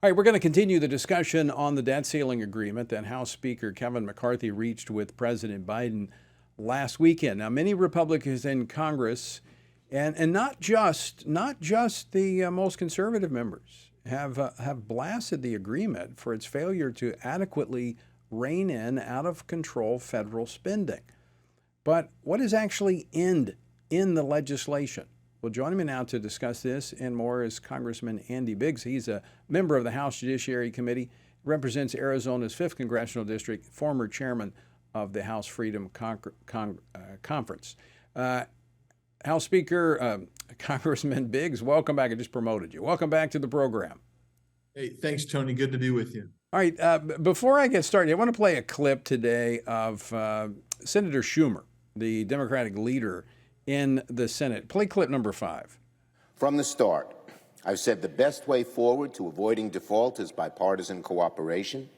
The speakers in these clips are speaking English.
All right, we're going to continue the discussion on the debt ceiling agreement that House Speaker Kevin McCarthy reached with President Biden last weekend. Now, many Republicans in Congress, and not just the most conservative members, have blasted the agreement for its failure to adequately rein in out of control federal spending. But what is actually in the legislation? Well, joining me now to discuss this and more is Congressman Andy Biggs. He's a member of the House Judiciary Committee, represents Arizona's 5th Congressional District, former chairman of the House Freedom Conference. House Speaker, Congressman Biggs, welcome back. I just promoted you. Welcome back to the program. Hey, thanks, Tony. Good to be with you. All right, before I get started, I want to play a clip today of Senator Schumer, the Democratic leader in the Senate. Play clip number 5. From the start, I've said the best way forward to avoiding default is bipartisan cooperation,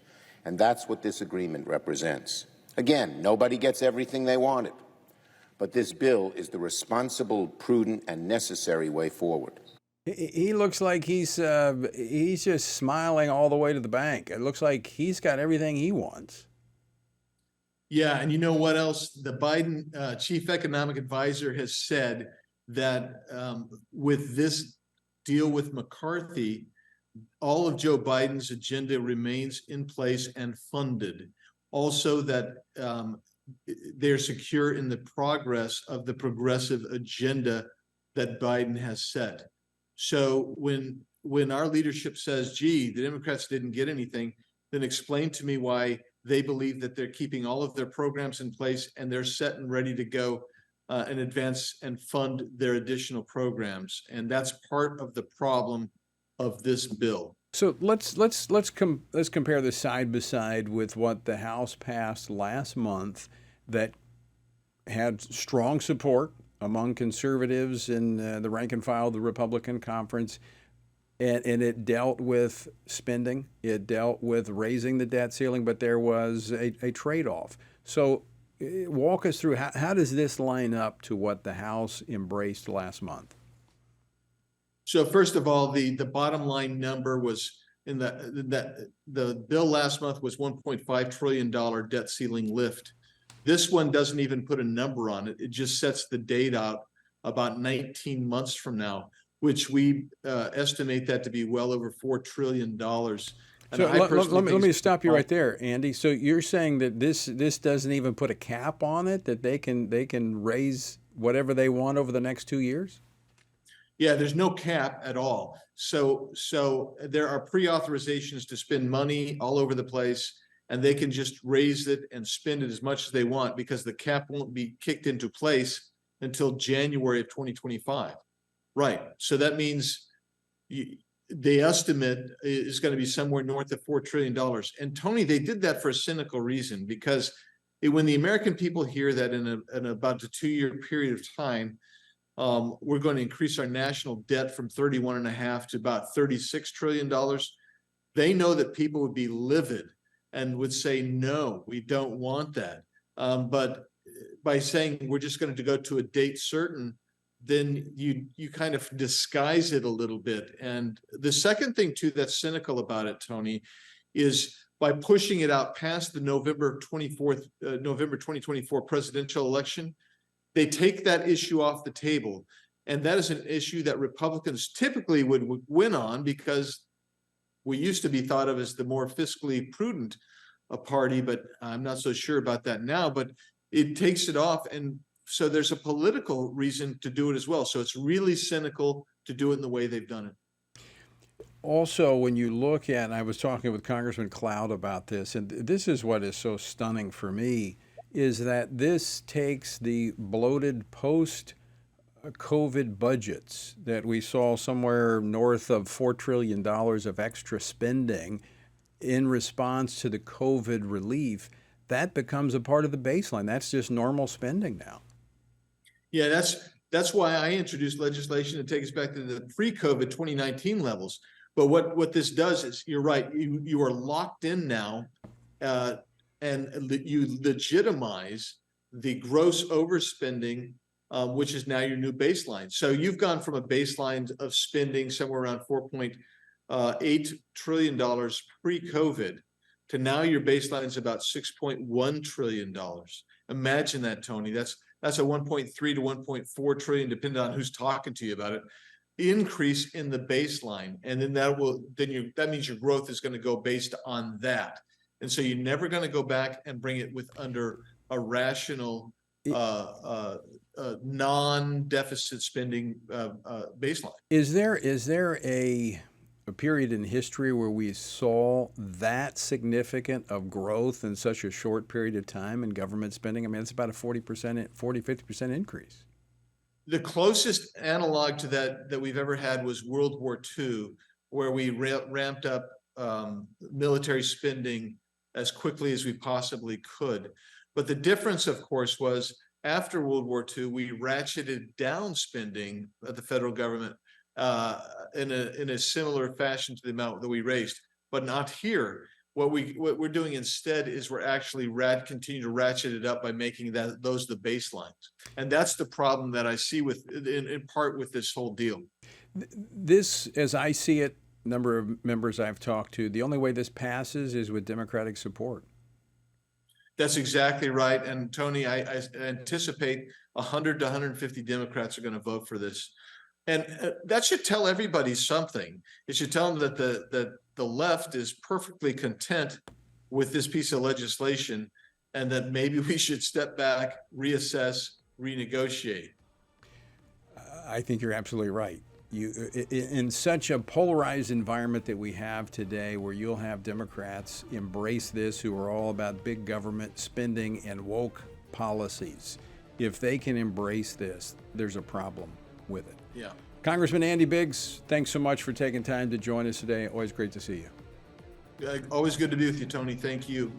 and that's what this agreement represents. Again, nobody gets everything they wanted, but this bill is the responsible, prudent, and necessary way forward. He looks like he's just smiling all the way to the bank. It looks like he's got everything he wants. Yeah, and you know what else? The Biden chief economic advisor has said that with this deal with McCarthy, all of Joe Biden's agenda remains in place and funded. Also that they're secure in the progress of the progressive agenda that Biden has set. So when our leadership says, gee, the Democrats didn't get anything, then explain to me why they believe that they're keeping all of their programs in place and they're set and ready to go and advance and fund their additional programs. And that's part of the problem of this bill. So let's compare this side by side with what the House passed last month that had strong support among conservatives in the rank and file of the Republican conference. And it dealt with spending. It dealt with raising the debt ceiling, but there was a trade-off. So walk us through, how does this line up to what the House embraced last month? So first of all, the bottom line number was in the bill last month was $1.5 trillion debt ceiling lift. This one doesn't even put a number on it. It just sets the date out about 19 months from now, which we estimate that to be well over $4 trillion. And so let me stop you right there, Andy. So you're saying that this doesn't even put a cap on it, that they can raise whatever they want over the next 2 years? Yeah, there's no cap at all. So there are pre-authorizations to spend money all over the place, and they can just raise it and spend it as much as they want because the cap won't be kicked into place until January of 2025. Right. So that means the estimate is going to be somewhere north of $4 trillion. And Tony, they did that for a cynical reason, because when the American people hear that in about a 2-year period of time, we're going to increase our national debt from 31.5 to about $36 trillion. They know that people would be livid and would say, no, we don't want that. But by saying we're just going to go to a date certain, then you kind of disguise it a little bit. And the second thing too that's cynical about it, Tony, is by pushing it out past the November 2024 presidential election, they take that issue off the table. And that is an issue that Republicans typically would win on, because we used to be thought of as the more fiscally prudent party, but I'm not so sure about that now. But it takes it off, and so there's a political reason to do it as well. So it's really cynical to do it in the way they've done it. Also, when you look at, and I was talking with Congressman Cloud about this, and this is what is so stunning for me, is that this takes the bloated post-COVID budgets that we saw somewhere north of $4 trillion of extra spending in response to the COVID relief. That becomes a part of the baseline. That's just normal spending now. Yeah, that's why I introduced legislation to take us back to the pre-COVID 2019 levels. But what this does is, you're right, you are locked in now, and you legitimize the gross overspending, which is now your new baseline. So you've gone from a baseline of spending somewhere around $8 trillion pre-COVID to now your baseline is about $6.1 trillion. Imagine that, Tony. That's a 1.3 to 1.4 trillion, depending on who's talking to you about it, increase in the baseline. And then that means your growth is going to go based on that. And so you're never going to go back and bring it under a rational non-deficit spending baseline. Is there a period in history where we saw that significant of growth in such a short period of time in government spending? I mean, it's about a 50% increase. The closest analog to that we've ever had was World War II, where we ramped up military spending as quickly as we possibly could. But the difference, of course, was after World War II, we ratcheted down spending at the federal government in a similar fashion to the amount that we raised, but not here. What we're doing instead is we're actually continue to ratchet it up by making those the baselines, and that's the problem that I see in part with this whole deal. This, as I see it, number of members I've talked to, the only way this passes is with Democratic support. That's exactly right. And Tony, I anticipate 100 to 150 Democrats are going to vote for this. And that should tell everybody something. It should tell them that the left is perfectly content with this piece of legislation, and that maybe we should step back, reassess, renegotiate. I think you're absolutely right. In such a polarized environment that we have today, where you'll have Democrats embrace this, who are all about big government spending and woke policies. If they can embrace this, there's a problem with it. Yeah. Congressman Andy Biggs, thanks so much for taking time to join us today. Always great to see you. Always good to be with you, Tony. Thank you.